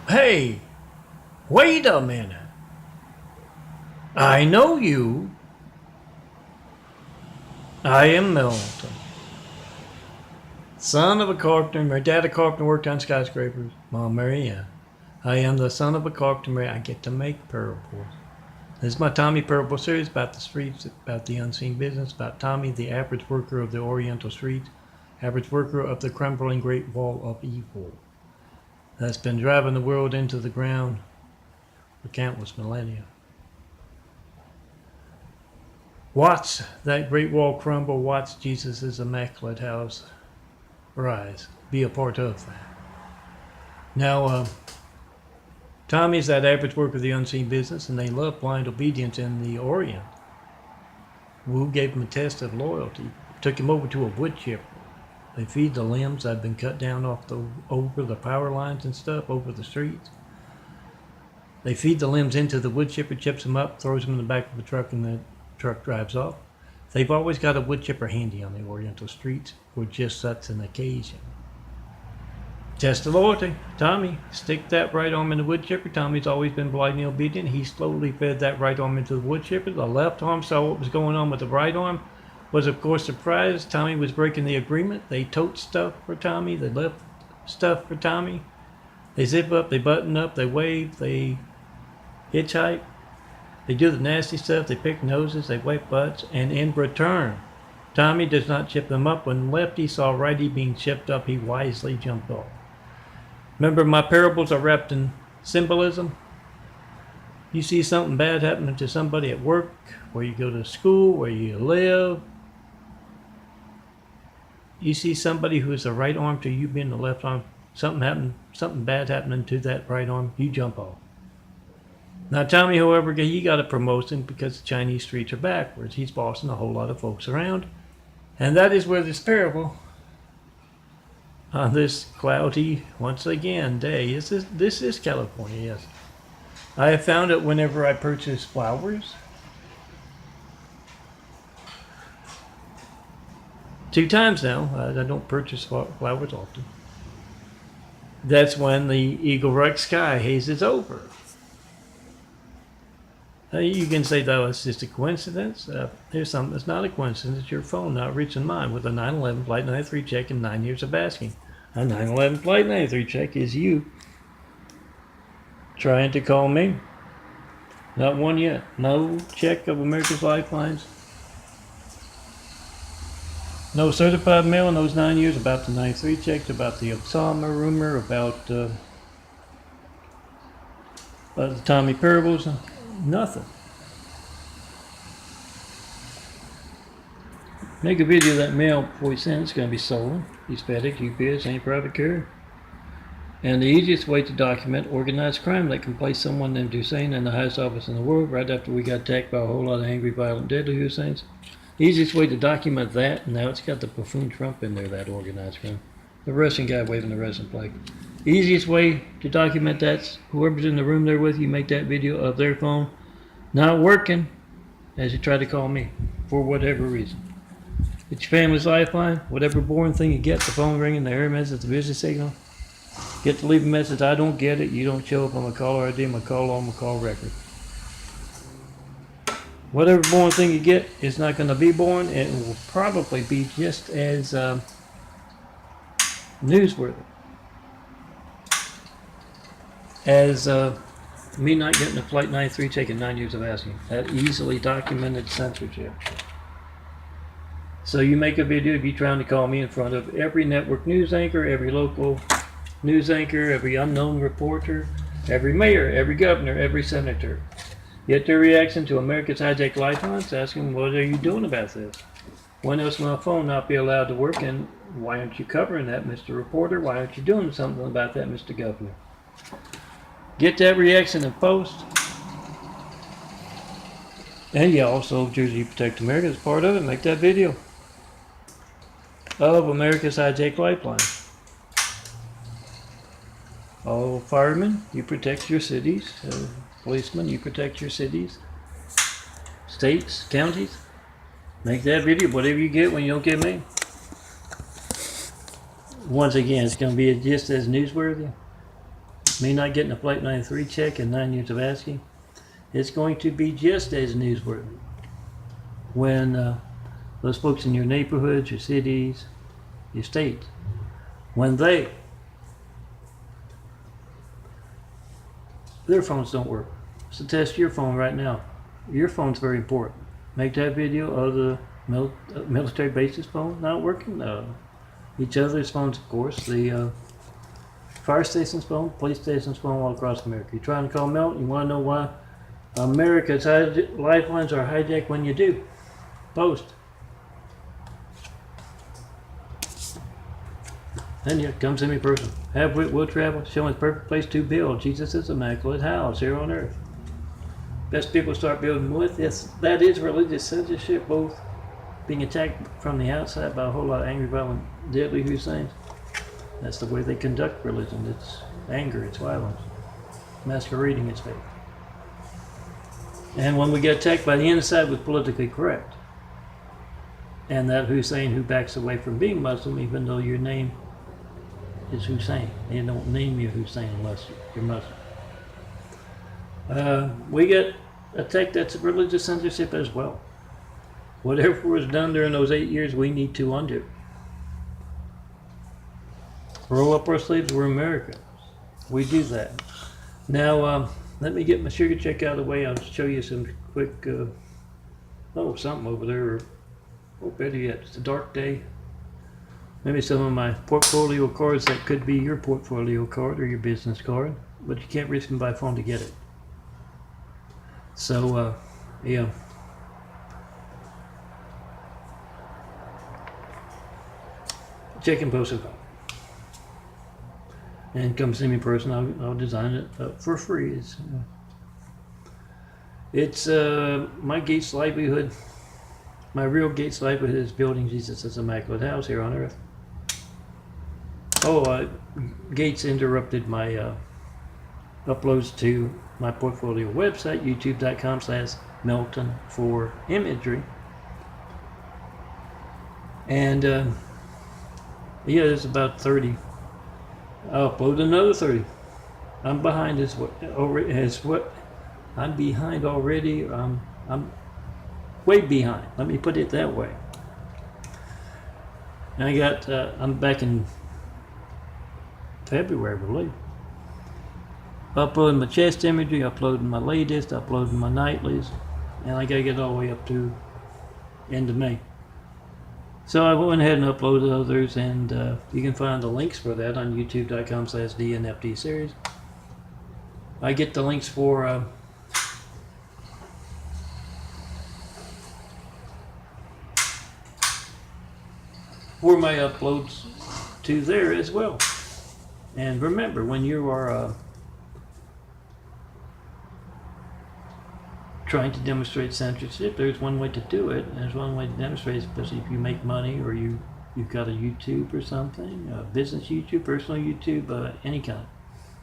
Hey, wait a minute. I know you. I am Milton. Son of a carpenter. My dad a carpenter, worked on skyscrapers. Mom Marianne. I am the son of a carpenter. I get to make parables. This is my Tommy parable series about the streets, about the unseen business, about Tommy, the average worker of the Oriental streets, average worker of the crumbling great wall of evil that's been driving the world into the ground for countless millennia. Watch that great wall crumble. Watch Jesus' immaculate house rise. Be a part of that. Now, Tommy's that average worker of the unseen business, and they love blind obedience in the Orient. Wu gave him a test of loyalty. Took him over to a wood chipper. They feed the limbs that have been cut down over the power lines and stuff, over the streets. They feed the limbs into the wood chipper, chips them up, throws them in the back of the truck, and the truck drives off. They've always got a wood chipper handy on the Oriental streets for just such an occasion. Test of loyalty. Tommy, stick that right arm in the wood chipper. Tommy's always been blindly obedient. He slowly fed that right arm into the wood chipper. The left arm saw what was going on with the right arm. Was of course surprised. Tommy was breaking the agreement. They tote stuff for Tommy. They left stuff for Tommy. They zip up, they button up, they wave, they hitchhike. They do the nasty stuff. They pick noses, they wipe butts, and in return, Tommy does not chip them up. When Lefty saw Righty being chipped up, he wisely jumped off. Remember, my parables are wrapped in symbolism. You see something bad happening to somebody at work, where you go to school, where you live. You see somebody who is the right arm to you being the left arm. Something bad happening to that right arm, you jump off. Now Tommy, however, he got a promotion because the Chinese streets are backwards. He's bossing a whole lot of folks around. And that is where this parable, on this cloudy, once again, day, this is California, yes. I have found it whenever I purchase flowers. 2 times now. I don't purchase flowers often. That's when the Eagle Rock sky hazes over. You can say, though, it's just a coincidence. Here's something that's not a coincidence. It's your phone not reaching mine with a 9/11 Flight 93 check and 9 years of asking. A 9/11 Flight 93 check is you trying to call me. Not one yet. No check of America's Lifelines. No certified mail in those 9 years about the 93 checks, about the Osama rumor, about the Tommy parables. Nothing. Make a video of that mail before you send it. It's going to be stolen. Use FedEx, UPS, any private carrier. And the easiest way to document organized crime that can place someone named Hussein in the highest office in the world right after we got attacked by a whole lot of angry, violent, deadly Husseins. The easiest way to document that, and now it's got the buffoon Trump in there, that organized crime. The Russian guy waving the Russian flag. Easiest way to document that, whoever's in the room there with you, make that video of their phone not working as you try to call me for whatever reason. It's your family's lifeline, whatever boring thing you get, the phone ringing, the error message, the busy signal. Get to leave a message, I don't get it, you don't show up on my caller ID, my call on my call record. Whatever boring thing you get is not going to be boring. It will probably be just as newsworthy as me not getting a Flight 93 taking 9 years of asking. That easily documented censorship. So you make a video of you trying to call me in front of every network news anchor, every local news anchor, every unknown reporter, every mayor, every governor, every senator. Get their reaction to America's hijacked lifelines, asking, what are you doing about this? When else will my phone not be allowed to work, and why aren't you covering that, Mr. Reporter? Why aren't you doing something about that, Mr. Governor? Get that reaction in post. And yeah, also, Jersey Protect America is part of it. Make that video of America's hijacked lifeline. All firemen, you protect your cities. Policemen, you protect your cities, states, counties. Make that video, whatever you get when you don't get me. Once again, it's going to be just as newsworthy me not getting a Flight 93 check and 9 years of asking, it's going to be just as newsworthy when those folks in your neighborhoods, your cities, your states, when their phones don't work. So test your phone right now. Your phone's very important. Make that video of the military bases phone not working. Each other's phones, of course. The fire station's phone, police station's phone, all across America. You're trying to call Melt. You want to know why America's lifelines are hijacked when you do. Post. Then you come see me in person. Have wit, will travel, showing the perfect place to build. Jesus' immaculate house here on earth. Best people start building with. Yes, that is religious censorship, both being attacked from the outside by a whole lot of angry, violent, deadly Husseins. That's the way they conduct religion. It's anger, it's violence, masquerading its faith. And when we get attacked by the inside with politically correct, and that Hussein who backs away from being Muslim, even though your name is Hussein. They don't name you Hussein unless you're Muslim. We get attacked. That's religious censorship as well. Whatever was done during those 8 years, we need to undo. Roll up our sleeves. We're Americans. We do that. Now, let me get my sugar check out of the way. I'll show you some quick, something over there. Oh, better yet, it's a dark day. Maybe some of my portfolio cards that could be your portfolio card or your business card, but you can't reach them by phone to get it. So, yeah. Check and post it. And come see me in person. I'll design it for free. It's my Gates livelihood. My real Gates livelihood is building Jesus' immaculate house here on earth. Gates interrupted my uploads to my portfolio website, youtube.com/Melton4Imagery. And yeah, there's about 30. I'll upload another 30. I'm behind I'm behind already. I'm way behind. Let me put it that way. And I'm back in February, I believe. Uploading my chest imagery, uploading my latest, uploading my nightlies, and I gotta get all the way up to end of May. So I went ahead and uploaded others, and you can find the links for that on youtube.com/DNFD series. I get the links for my uploads to there as well. And remember, when you are trying to demonstrate censorship, there's one way to do it, and there's one way to demonstrate it, especially if you make money or you've got a YouTube or something, business YouTube, personal YouTube, any kind,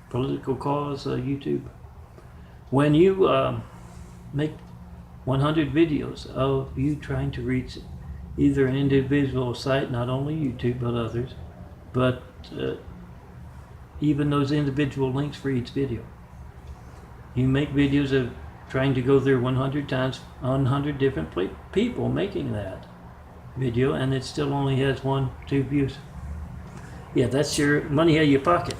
political cause YouTube. When you make 100 videos of you trying to reach either an individual site, not only YouTube but others, but even those individual links for each video. You make videos of trying to go there 100 times, 100 different people making that video, and it still only has 1-2 views. Yeah, that's your money out of your pocket.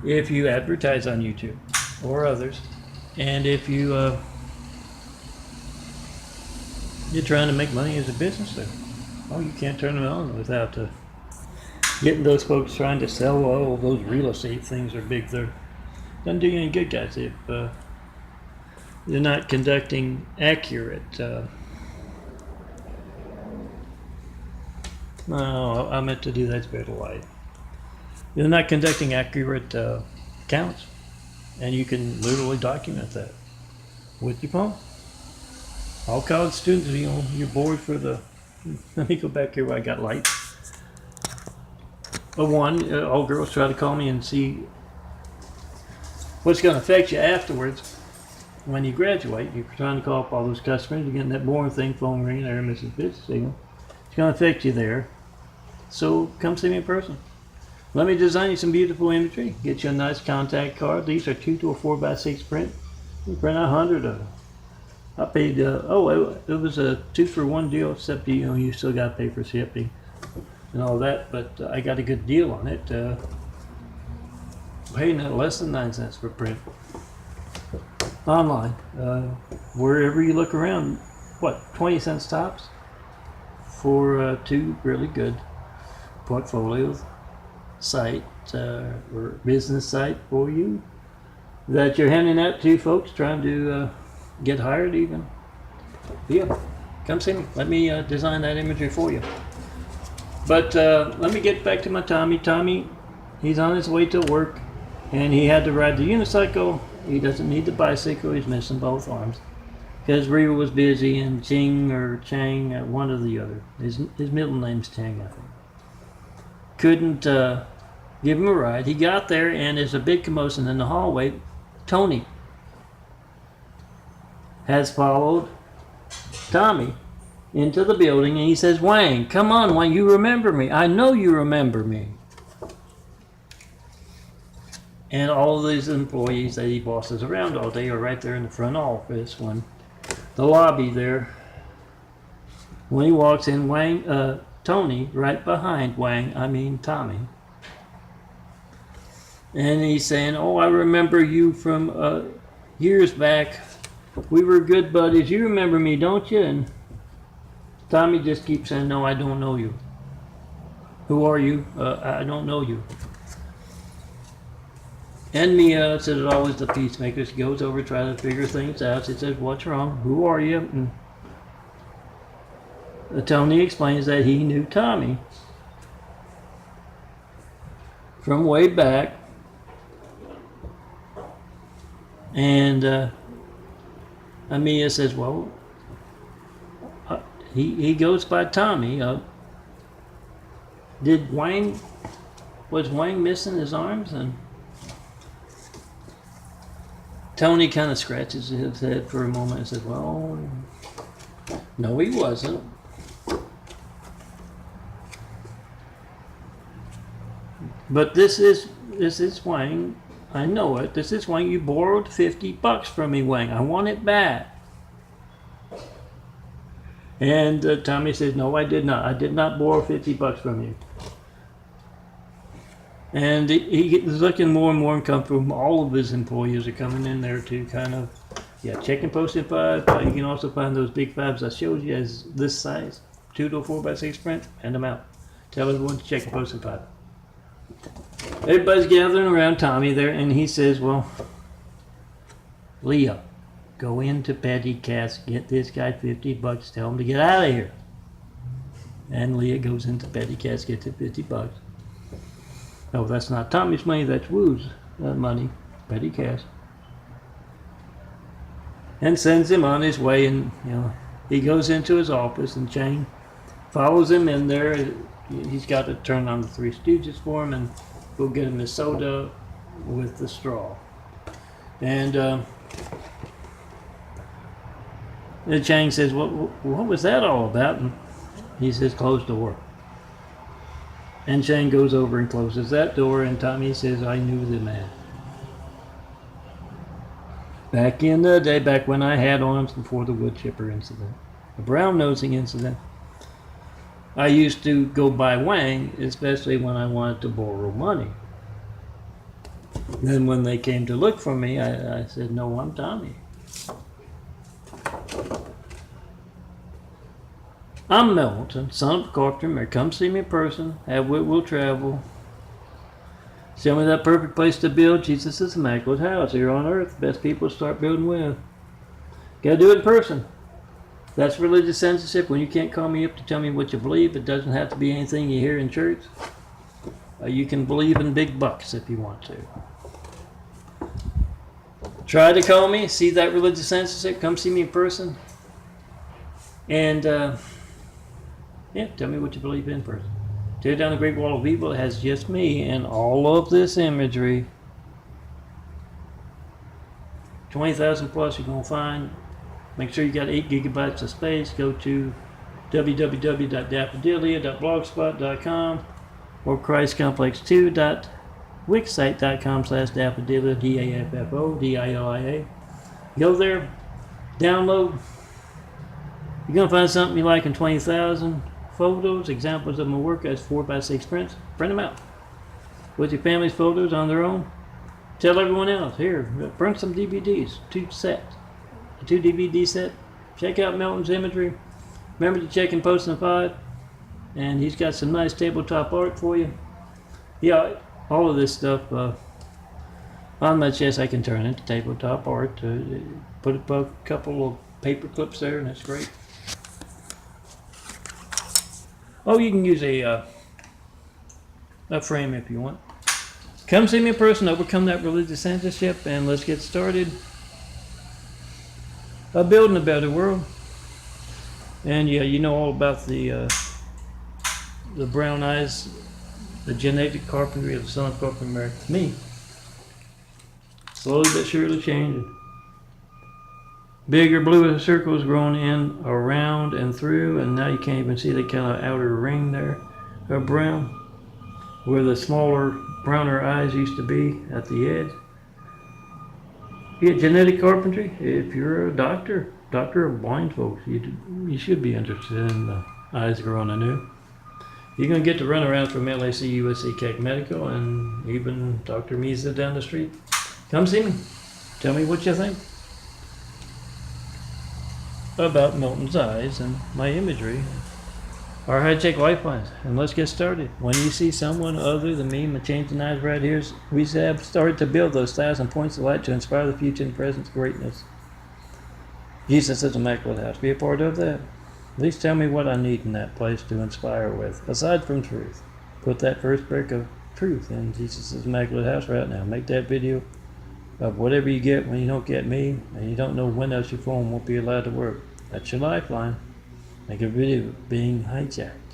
If you advertise on YouTube or others, and if you're trying to make money as a business there, you can't turn them on without getting those folks trying to sell all those real estate things are big there. Doesn't do you any good, guys, if you're not conducting accurate. No, I meant to do that better light. You're not conducting accurate counts, and you can literally document that with your phone. All college students, you're bored for the. Let me go back here where I got lights. All girls try to call me and see what's going to affect you afterwards when you graduate. You're trying to call up all those customers. You're getting that boring thing, phone ringing there, Mrs. Bitch signal. It's going to affect you there. So come see me in person. let me design you some beautiful imagery. Get you a nice contact card. These are 2 to a 4x6 print. We print 100 of them. I paid, it was a 2-for-1 deal, except you still got to pay for shipping and all that, but I got a good deal on it. Paying less than 9 cents for print. Online, wherever you look around, 20 cents tops for 2 really good portfolio site or business site for you that you're handing out to folks trying to get hired even. Yeah, come see me. Let me design that imagery for you. But let me get back to my Tommy. Tommy, he's on his way to work, and he had to ride the unicycle. He doesn't need the bicycle. He's missing both arms because Rita was busy, and Ching or Chang, one or the other. His middle name's Chang, I think. Couldn't give him a ride. He got there, and there's a big commotion in the hallway. Tony has followed Tommy into the building, and he says, "Wang, come on, Wang, you remember me. I know you remember me." And all of these employees that he bosses around all day are right there in the front office, when the lobby there. When he walks in, Tony right behind Tommy. And he's saying, "Oh, I remember you from years back. We were good buddies. You remember me, don't you?" And Tommy just keeps saying, "No, I don't know you. Who are you? I don't know you." And Mia says, always the peacemaker. She goes over, tries to figure things out. She says, "What's wrong? Who are you?" And Tony explains that he knew Tommy from way back. And Mia says, "Well, he goes by Tommy. Was Wang missing his arms?" And Tony kind of scratches his head for a moment and says, "Well, no, he wasn't." "But this is Wang. I know it. This is Wang. You borrowed $50 from me, Wang. I want it back." And Tommy says, "No, I did not. I did not borrow $50 from you." And he is looking more and more uncomfortable. All of his employees are coming in there to kind of, check and post in 5. You can also find those big 5s I showed you as this size, 2 to 4x6 print, hand them out. Tell everyone to check and post in 5. Everybody's gathering around Tommy there, and he says, "Well, Leah, go into Petty Cash, get this guy $50, tell him to get out of here." And Leah goes into Petty Cash, gets the $50. Oh, that's not Tommy's money, that's Wu's money, Petty Cash. And sends him on his way, and he goes into his office, and Chang follows him in there. He's got to turn on the Three Stooges for him and go get him his soda with the straw. And Chang says, what was that all about?" And he says, "Close the door." And Chang goes over and closes that door, and Tommy says, "I knew the man. Back in the day, back when I had arms before the wood chipper incident, the brown nosing incident, I used to go by Wang, especially when I wanted to borrow money. Then when they came to look for me, I said, 'No, I'm Tommy. I'm Melton, son of a carpenter. Come see me in person. Have wit will travel. Show me that perfect place to build Jesus' immaculate house here on earth. Best people to start building with. Gotta do it in person.' That's religious censorship. When you can't call me up to tell me what you believe, it doesn't have to be anything you hear in church. You can believe in big bucks if you want to. Try to call me, see that religious censorship, come see me in person. And tell me what you believe in person. Tear down the great wall of evil. It has just me and all of this imagery. 20,000 plus you're going to find. Make sure you got 8 gigabytes of space. Go to www.daffodillia.blogspot.com. or christcomplex2.wixsite.com/daffodilla, DAFFODILIA. Go there, download. You're going to find something you like in 20,000 photos, examples of my work as 4x6 prints. Print them out with your family's photos on their own. Tell everyone else, here, bring some DVDs, 2 sets, a 2 DVD set. Check out Milton's imagery. Remember to check in Posting 5, and he's got some nice tabletop art for you. Yeah, all of this stuff on my chest I can turn into tabletop art. Put a couple of paper clips there, and that's great. Oh, you can use a frame if you want. Come see me in person, overcome that religious censorship, and let's get started building a better world. And yeah, you know all about the brown eyes, the genetic carpentry of the son of corporate America. To me, slowly but surely changing. Bigger blue circles growing in, around, and through, and now you can't even see the kind of outer ring there of brown, where the smaller, browner eyes used to be at the edge. You get genetic carpentry. If you're a doctor of blind folks, you should be interested in the eyes growing anew. You're going to get to run around from LAC, USC, Keck Medical, and even Dr. Misa down the street. Come see me. Tell me what you think about Milton's eyes and my imagery, our high-tech lifelines. And let's get started. When you see someone other than me, my changing eyes right here, we have started to build those 1,000 points of light to inspire the future and present greatness. Jesus is immaculate house. Be a part of that. At least tell me what I need in that place to inspire with, aside from truth. Put that first brick of truth in Jesus' immaculate house right now. Make that video of whatever you get when you don't get me, and you don't know when else your phone won't be allowed to work. That's your lifeline. Make a video being hijacked.